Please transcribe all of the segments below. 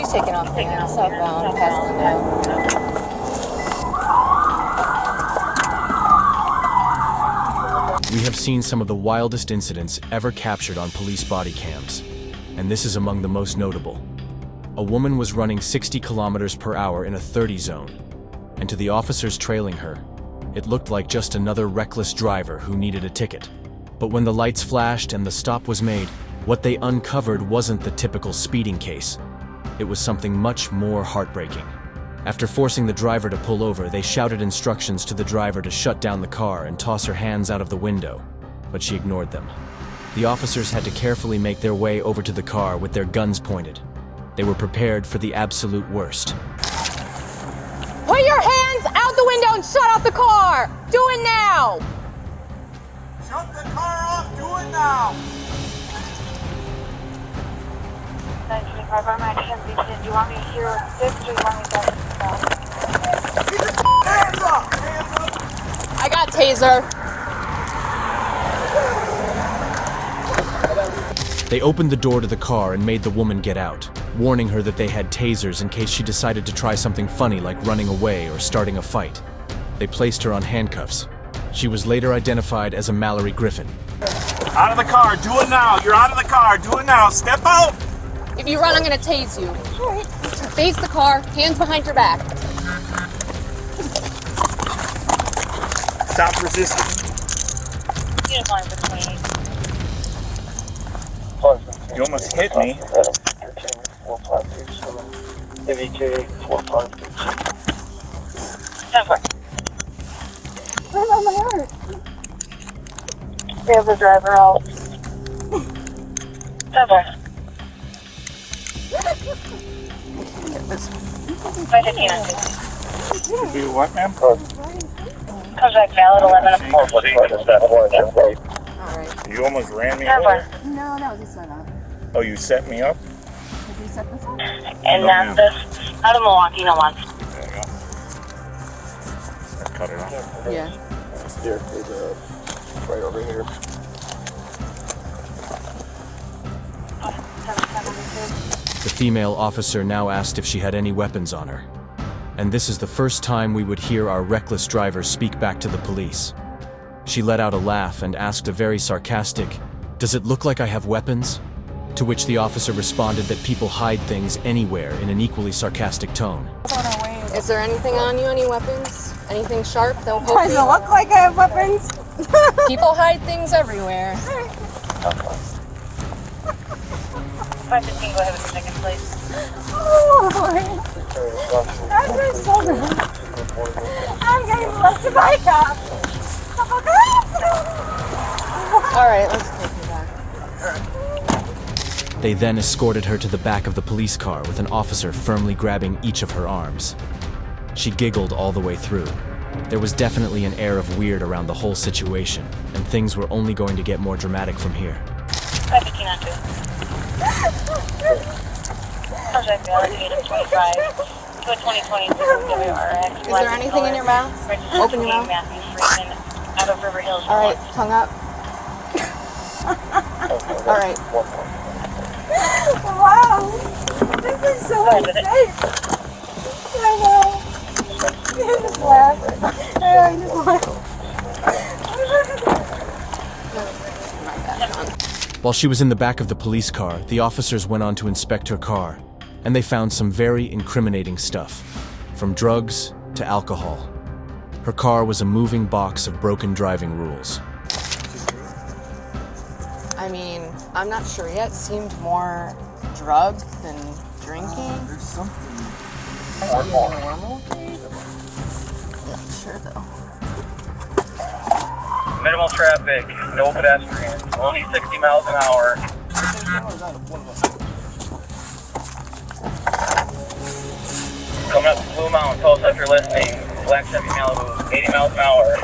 She's taking off hands, southbound, past window. We have seen some of the wildest incidents ever captured on police body cams, and this is among the most notable. A woman was running 60 kilometers per hour in a 30 zone, and to the officers trailing her, it looked like just another reckless driver who needed a ticket. But when the lights flashed and the stop was made, what they uncovered wasn't the typical speeding case. It was something much more heartbreaking. After forcing the driver to pull over, they shouted instructions to the driver to shut down the car and toss her hands out of the window, but she ignored them. The officers had to carefully make their way over to the car with their guns pointed. They were prepared for the absolute worst. Put your hands out the window and shut off the car! Do it now! Shut the car off! Do it now! 925, I'm at Kensington. Do you want me here at 6 or do you want me back to Get your hands up! Hands up! I got taser. They opened the door to the car and made the woman get out, warning her that they had tasers in case she decided to try something funny like running away or starting a fight. They placed her on handcuffs. She was later identified as a Mallory Griffin. Out of the car! Do it now! You're out of the car! Do it now! Step out! If you run, I'm gonna tase you. Face the car, hands behind your back. Stop resisting. Uniform for 28. You almost hit me. We have the driver out. 7. 515 on 2. Do what, ma'am? Contract valid 11 of 4. Alright. You almost ran me over. 7. No, that was a setup. Oh, you set me up? Did you set this up? And that's this. Out of Milwaukee, no one. There you go. I cut it off. Yeah. Here, right over here. The female officer now asked if she had any weapons on her. And this is the first time we would hear our reckless driver speak back to the police. She let out a laugh and asked a very sarcastic, "Does it look like I have weapons?" To which the officer responded that people hide things anywhere in an equally sarcastic tone. Is there anything on you? Any weapons? Anything sharp that will poke Does it you? look like I have weapons? People hide things everywhere. 515, go ahead with the ticket, please. Oh, Lord. I'm just so good. I'm getting left to my car. Alright, let's take you back. They then escorted her to the back of the police car with an officer firmly grabbing each of her arms. She giggled all the way through. There was definitely an air of weird around the whole situation, and things were only going to get more dramatic from here. 515 on 2. Contract valid 8 of 25. To a 2020 WRX. Is there anything in your mouth? Open your mouth. Matthew Freeman, out of River Hills. Alright, tongue up. Alright. Wow. This is so Go ahead with it. safe. I know. I just laugh. I just laugh. While she was in the back of the police car, the officers went on to inspect her car, and they found some very incriminating stuff, from drugs to alcohol. Her car was a moving box of broken driving rules. I mean, I'm not sure yet. Seemed more drugged than drinking. There's something. Normal? Not sure though. Minimal traffic, no pedestrians, only 60 miles an hour. Coming up to Blue Mountain, tell us if you're listening. Black Chevy Malibu, 80 miles an hour.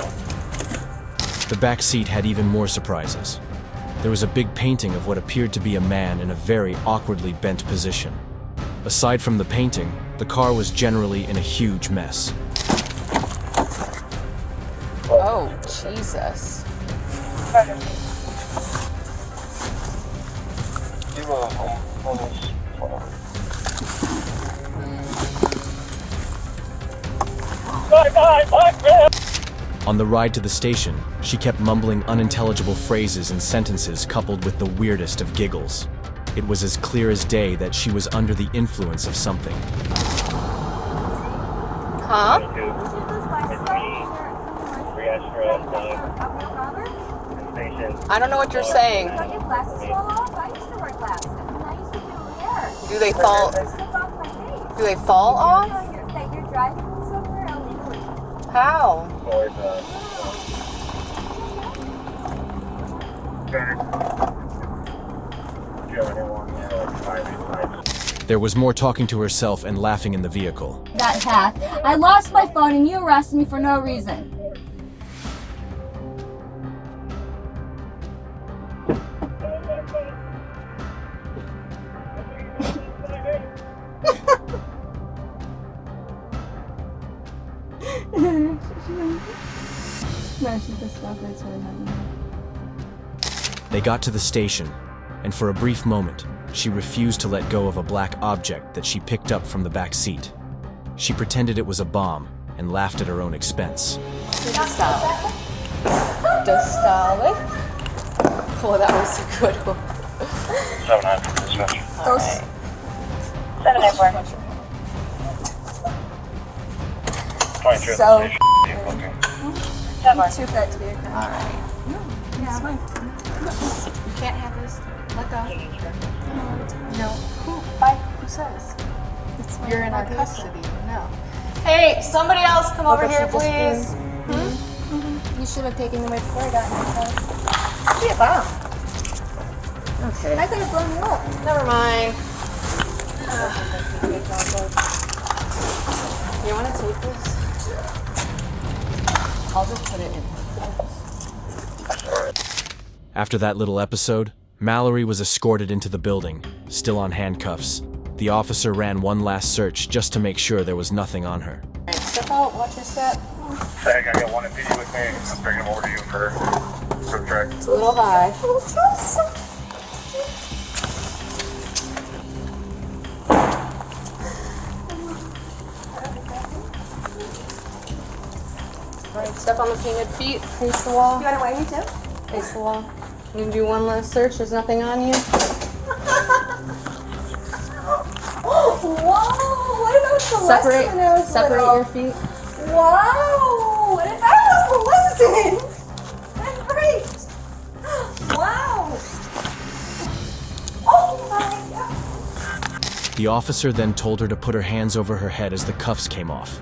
The back seat had even more surprises. There was a big painting of what appeared to be a man in a very awkwardly bent position. Aside from the painting, the car was generally in a huge mess. Oh, Jesus. On the ride to the station, she kept mumbling unintelligible phrases and sentences coupled with the weirdest of giggles. It was as clear as day that she was under the influence of something. Huh? I don't know what you're saying. Do they fall? Do they fall off? How? There was more talking to herself and laughing in the vehicle. That hack. I lost my phone and you arrested me for no reason. No, she just stopped. That's what happened. They got to the station, and for a brief moment, she refused to let go of a black object that she picked up from the back seat. She pretended it was a bomb and laughed at her own expense. Dostali. Dostali. Oh, that was a good one. 7-9 for dispatch. All right. 794. 23. So- You Too fat to be a crime. All right. Yeah, it's fine. You can't have this. Let go. No. Who? Bye. Who says? You're in our custody. No. Hey, somebody else come over here, please. You should have taken me away before I got in your car. Be a bomb. Okay. I could have blown you up. Never mind. You want to take this? I'll just put it in. After that little episode, Mallory was escorted into the building, still on handcuffs. The officer ran one last search just to make sure there was nothing on her. Alright, step out, watch your step. Tag, I got one in PD with me. I'm bringing him over to you for the track. It's a little high. Alright, step on the painted feet, face the wall. You want to weigh me too? Face the wall. You can do one last search, there's nothing on you. Whoa! What about Celeste when I was Separate little? your feet. Wow! What if I was molested? That's great! Wow! Oh my god! The officer then told her to put her hands over her head as the cuffs came off.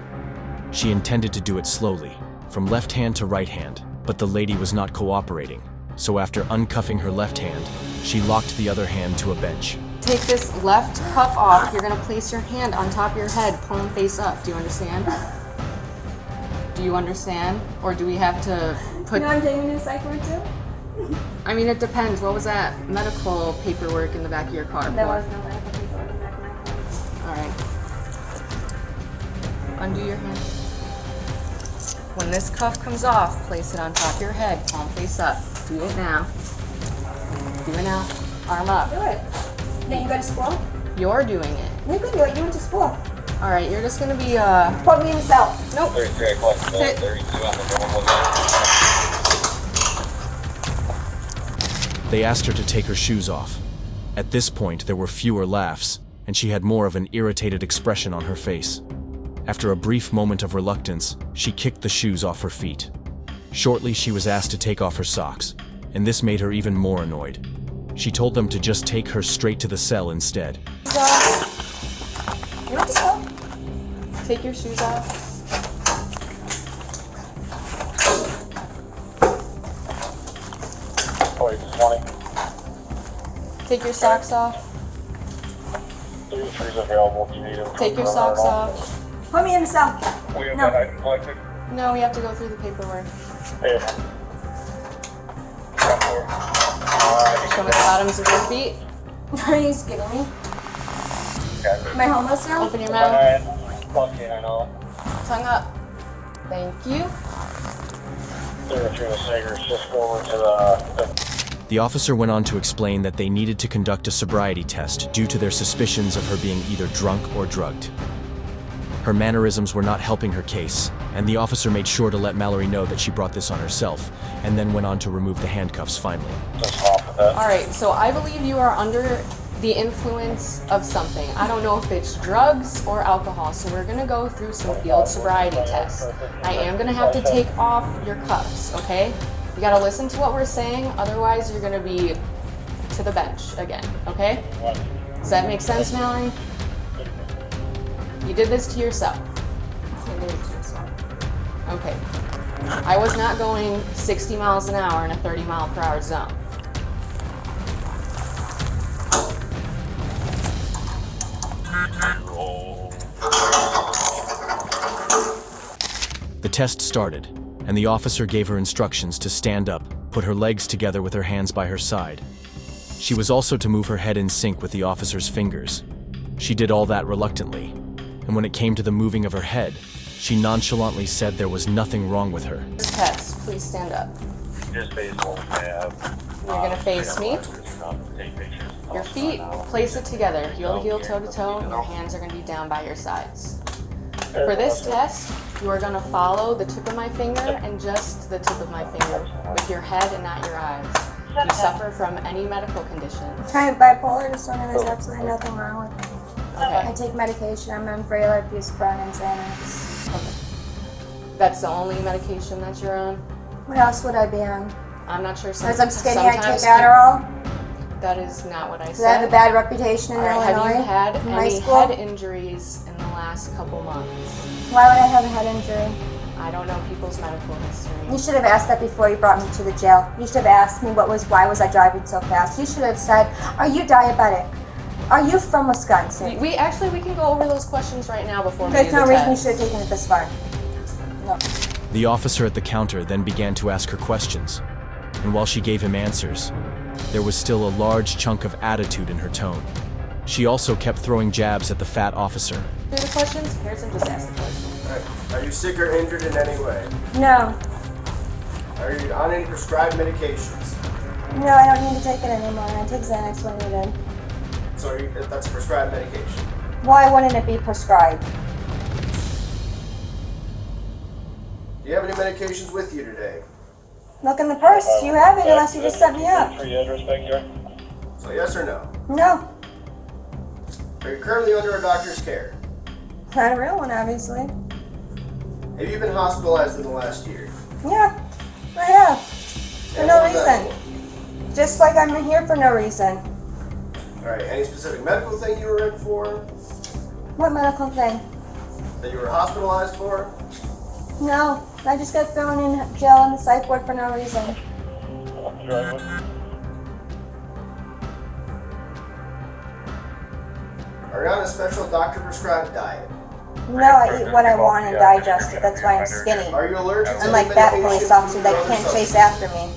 She intended to do it slowly, from left hand to right hand, but the lady was not cooperating. So after uncuffing her left hand, she locked the other hand to a bench. Take this left cuff off. You're gonna place your hand on top of your head, palm face up. Do you understand? Do you understand? Or do we have to put... You know I'm taking this psych ward too? I mean, it depends. What was that medical paperwork in the back of your car? There for? was no medical paperwork in the back of my car. All right. Undo your hand. When this cuff comes off, place it on top of your head, palm face up. Do it now. Do it now. Arm up. Do it. Then you go to school? You're doing it. You can do it. You went to school. All right, you're just gonna be, Put me in the cell. Nope. 33 o'clock, Sit. 32 on the normal. They asked her to take her shoes off. At this point, there were fewer laughs, and she had more of an irritated expression on her face. After a brief moment of reluctance, she kicked the shoes off her feet. Shortly, she was asked to take off her socks, and this made her even more annoyed. She told them to just take her straight to the cell instead. You went to school? Take your shoes off. Oh, 20. Take your socks off. 33's available if you need them. Take your socks off. Put me in the cell. We have No. that item collected. No, we have to go through the paperwork. Yeah. Show me the bottoms of your feet. Are you kidding me? Am I homeless now? Open your mouth. Lucky, I know. Tongue up. Thank you. 33 the Sagers, just go over to the The officer went on to explain that they needed to conduct a sobriety test due to their suspicions of her being either drunk or drugged. Her mannerisms were not helping her case, and the officer made sure to let Mallory know that she brought this on herself, and then went on to remove the handcuffs finally. Alright, so I believe you are under the influence of something. I don't know if it's drugs or alcohol, so we're gonna go through some field sobriety tests. I am gonna have to take off your cuffs, okay? You gotta listen to what we're saying, otherwise you're gonna be to the bench again, okay? Does that make sense, Mallory? You did this to yourself. Okay. I was not going 60 miles an hour in a 30 mile per hour zone. The test started, and the officer gave her instructions to stand up, put her legs together with her hands by her side. She was also to move her head in sync with the officer's fingers. She did all that reluctantly, and when it came to the moving of her head, she nonchalantly said there was nothing wrong with her. Test, please stand up. Just face what we have. You're gonna face me. Take pictures. Your feet, place it together, heel to heel, toe to toe, and your hands are gonna be down by your sides. For this test, you are gonna follow the tip of my finger and just the tip of my finger with your head and not your eyes. Do you suffer from any medical condition? I have bipolar disorder. There's absolutely nothing wrong with me. I Okay. take medication. I'm on Vraylar, Buspirone, and Xanax. That's the only medication that you're on? What else would I be on? I'm not sure. Because I'm skinny, I take sometimes- Adderall. That is not what I Because I have a said. bad reputation in All right, Illinois. have you had in high any school? head injuries in the last couple months? Why would I have a head injury? I don't know people's medical history. You should have asked that before you brought me to the jail. You should have asked me why was I driving so fast. You should have said, are you diabetic? Are you from Wisconsin? We can go over those questions right now before we do There's the no reason you test. should have taken it this far. No. The officer at the counter then began to ask her questions, and while she gave him answers, there was still a large chunk of attitude in her tone. She also kept throwing jabs at the fat officer. Do the questions? Harrison, just ask the question. Are you sick or injured in any way? No. Are you on any prescribed medications? No, I don't need to take it anymore. I take Xanax when needed. So that's a prescribed medication. Why wouldn't it be prescribed? Do you have any medications with you today? Look in the purse. You have it unless you just set me up. For your address back here? So yes or no? No. Are you currently under a doctor's care? Not a real one, obviously. Have you been hospitalized in the last year? Yeah, I have. For And no what was that reason. Just like I'm here for no reason. for? Alright, any specific medical thing you were in for? What medical thing? That you were hospitalized for? No, I just got thrown in jail on the psych ward for no reason. Are you on a special doctor-prescribed diet? No, I eat what I want and digest it. That's why I'm skinny. Are you allergic to Unlike any that medication, police officer food, that or can't other chase substance? after me.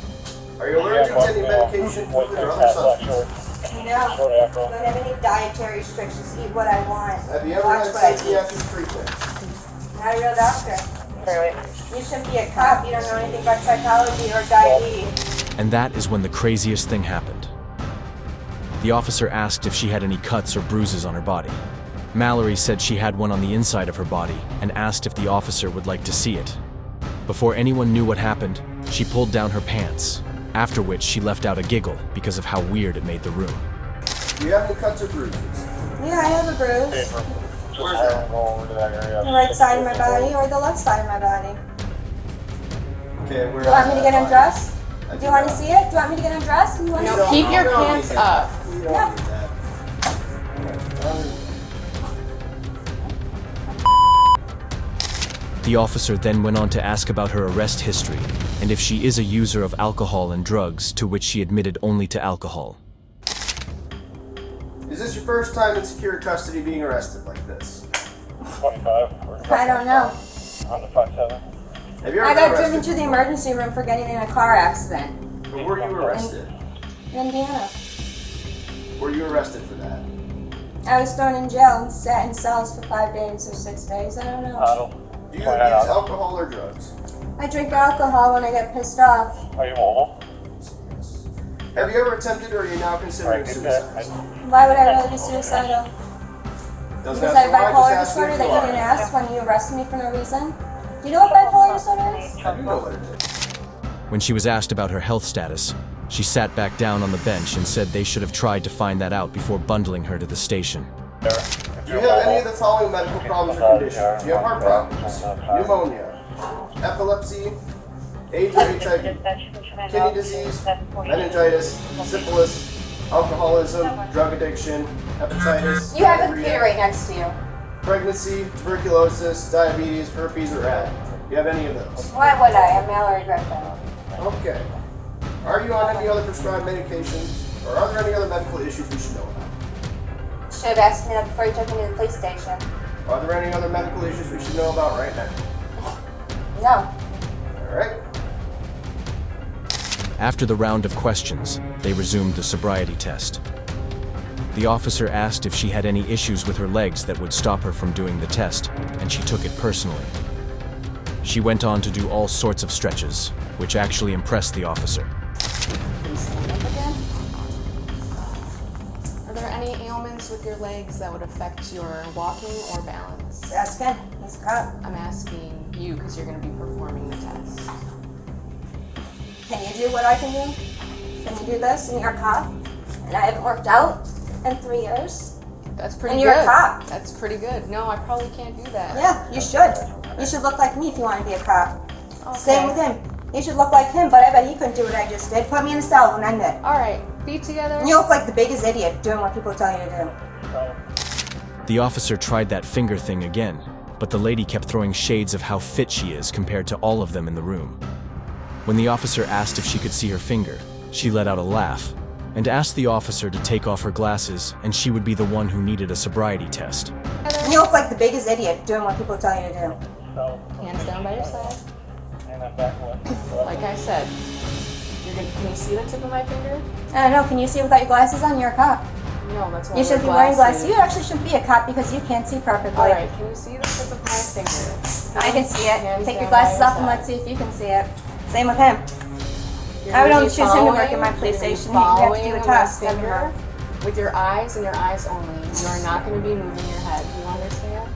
Are you allergic to any medication, food, or other substance? No, don't have any dietary restrictions. Eat what I want. Have you ever Watch had what I eat. psychiatric treatment? Not a real doctor. You shouldn't be a cop. You don't know anything about psychology or diabetes. And that is when the craziest thing happened. The officer asked if she had any cuts or bruises on her body. Mallory said she had one on the inside of her body and asked if the officer would like to see it. Before anyone knew what happened, she pulled down her pants, after which she left out a giggle because of how weird it made the room. Do you have any cuts or bruises? Yeah, I have a bruise. Where's that? The right side of my body or the left side of my body. Okay, where Do you want me to get undressed? I Do you want to see it? Do you want me to get undressed? Do you want No, to see keep your pants up. You don't Yeah. need that. The officer then went on to ask about her arrest history and if she is a user of alcohol and drugs, to which she admitted only to alcohol. Is this your first time in secure custody being arrested like this? 25. I don't know. On the 5-7. Have you ever I been got driven arrested to the before? emergency room for getting in a car accident But were you arrested? in Indiana. Were you arrested for that? I was thrown in jail and sat in cells for 5 days or 6 days. I don't know. Do you use alcohol or drugs? I drink alcohol when I get pissed off. Are you mobile? Have you ever attempted or are you now considering suicide? Why would I really be suicidal? Doesn't Because I have have to lie, bipolar just disorder ask that if you you didn't are. ask when you arrested me for no reason? Do you know what bipolar disorder is? I do know what it is. When she was asked about her health status, she sat back down on the bench and said they should have tried to find that out before bundling her to the station. Do you have any of the following medical problems or conditions? Do you have heart problems, pneumonia, epilepsy, AIDS or HIV, kidney disease, meningitis, syphilis, alcoholism, drug addiction, hepatitis, You have a diarrhea, computer right next to you. pregnancy, tuberculosis, diabetes, herpes, or asthma? Do you have any of those? Why would I? I'm Mallory Griffin. Okay. Are you on any other prescribed medications, or are there any other medical issues we should know about? Should have asked me that before you took me to the police station. Are there any other medical issues we should know about right now? No. All right. After the round of questions, they resumed the sobriety test. The officer asked if she had any issues with her legs that would stop her from doing the test, and she took it personally. She went on to do all sorts of stretches, which actually impressed the officer. Can you stand up again? Are there any ailments with your legs that would affect your walking or balance? Ask him. He's a cop. I'm asking you because you're going to be performing the test. Can you do what I can do? Can you do this? And you're a cop? And I haven't worked out in 3 years? That's pretty And good. you're a cop. That's pretty good. No, I probably can't do that. Yeah, you should. You should look like me if you want to be a cop. Okay. Same with him. You should look like him, but I bet he couldn't do what I just did. Put me in a cell and end it. All right, feet together. And you look like the biggest idiot doing what people tell you to do. The officer tried that finger thing again, but the lady kept throwing shades of how fit she is compared to all of them in the room. When the officer asked if she could see her finger, she let out a laugh and asked the officer to take off her glasses, and she would be the one who needed a sobriety test. And you look like the biggest idiot doing what people tell you to do. Hands down by your side. Like I said, can you see the tip of my finger? I don't know, can you see without your glasses on? You're a cop. No, that's why You I should be wear wearing glasses. You actually shouldn't be a cop because you can't see perfectly. All right, can you see the tip of my finger? I can see it. Hands Take your down by glasses off and side. let's see if you can see it. Same with him. You're I would gonna only be choose him to work in my following- police you're gonna be station. You have to do following a my test. finger with your eyes and your eyes only. You are not going to be moving your head. You understand?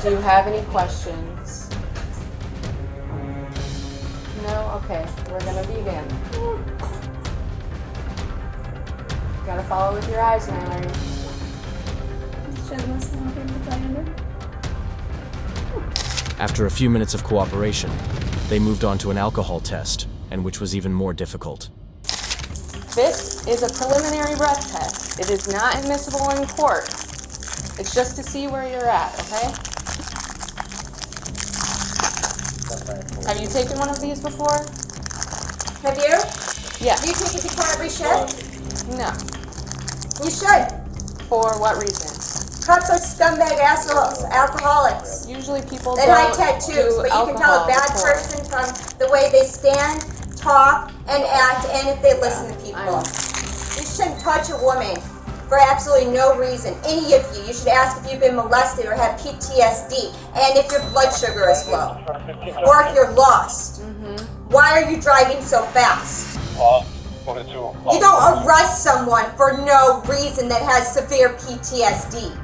Do you have any questions? No? Okay. We're going to begin. Gotta follow with your eyes, Mallory. After a few minutes of cooperation, they moved on to an alcohol test, and which was even more difficult. This is a preliminary breath test. It is not admissible in court. It's just to see where you're at, okay? Have you taken one of these before? Have you? Yeah. Do you take it before every shift? No. You should. For what reason? Cops are scumbag assholes, alcoholics. Usually people And don't hide tattoos, do but you can tell a alcohol bad before. person from the way they stand, talk, and act, and if they listen to people. I know. You shouldn't touch a woman for absolutely no reason. Any of you. You should ask if you've been molested or have PTSD, and if your blood sugar is low, or if you're lost. Why are you driving so fast? You don't arrest someone for no reason that has severe PTSD.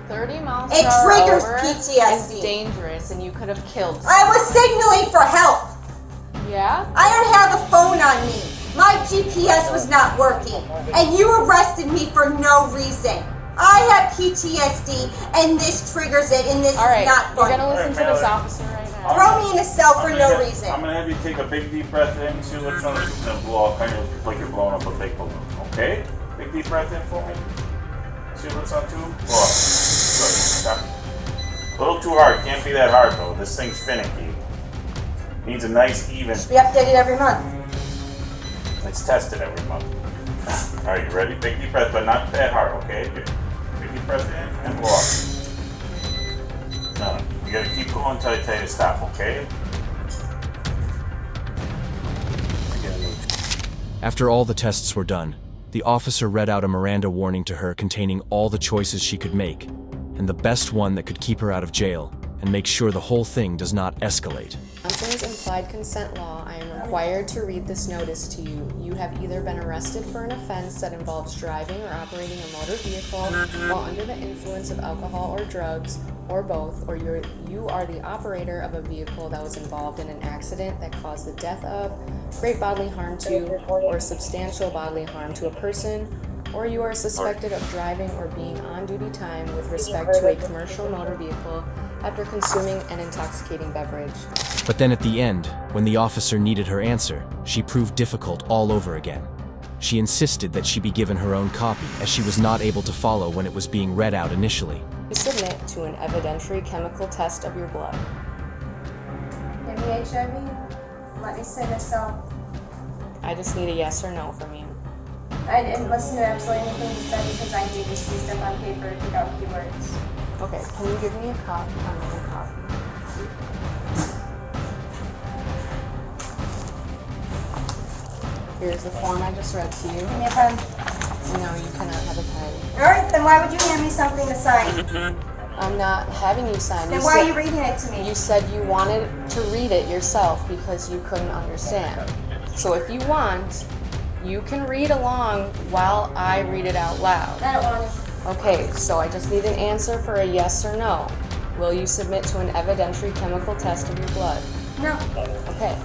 30 miles It per hour triggers over PTSD. is dangerous, and you could have killed someone. I was signaling for help. Yeah? I don't have a phone on me. My GPS was not working, and you arrested me for no reason. I have PTSD, and this triggers it, and this All right, is not you're fun. gonna listen to this officer right now. Throw me in a cell for no reason. I'm gonna have you take a big deep breath in, see what's on the and blow up, kind of like you're blowing up a big balloon. Okay? Big deep breath in for me. See what's on two? Blow up. Good. Stop. A little too hard. Can't be that hard though. This thing's finicky. Needs a nice even. We update it every month. It's tested every month. All right, you ready? Big deep breath, but not that hard. Okay? Big deep breath in and blow up. No, you gotta keep going until I tell you to stop. Okay? After all the tests were done, the officer read out a Miranda warning to her containing all the choices she could make, and the best one that could keep her out of jail and make sure the whole thing does not escalate. Johnson's implied consent law, I am required to read this notice to you. You have either been arrested for an offense that involves driving or operating a motor vehicle while under the influence of alcohol or drugs, or both, or you are the operator of a vehicle that was involved in an accident that caused the death of, great bodily harm to, or substantial bodily harm to a person, or you are suspected of driving or being on duty time with respect to a commercial motor vehicle after consuming an intoxicating beverage. But then at the end, when the officer needed her answer, she proved difficult all over again. She insisted that she be given her own copy, as she was not able to follow when it was being read out initially. You submit to an evidentiary chemical test of your blood. Give me HIV. Let me say this out. I just need a yes or no from you. I didn't listen to absolutely anything you said because I need to see stuff on paper without keywords. Okay, can you give me a copy? A copy. Here's the form I just read to you. Give me a pen. No, you cannot have a pen. Alright, then why would you hand me something to sign? I'm not having you sign. Then why are you reading it to me? You said you wanted to read it yourself because you couldn't understand. So if you want, you can read along while I read it out loud. I don't want to. Okay, so I just need an answer for a yes or no. Will you submit to an evidentiary chemical test of your blood? No. Okay.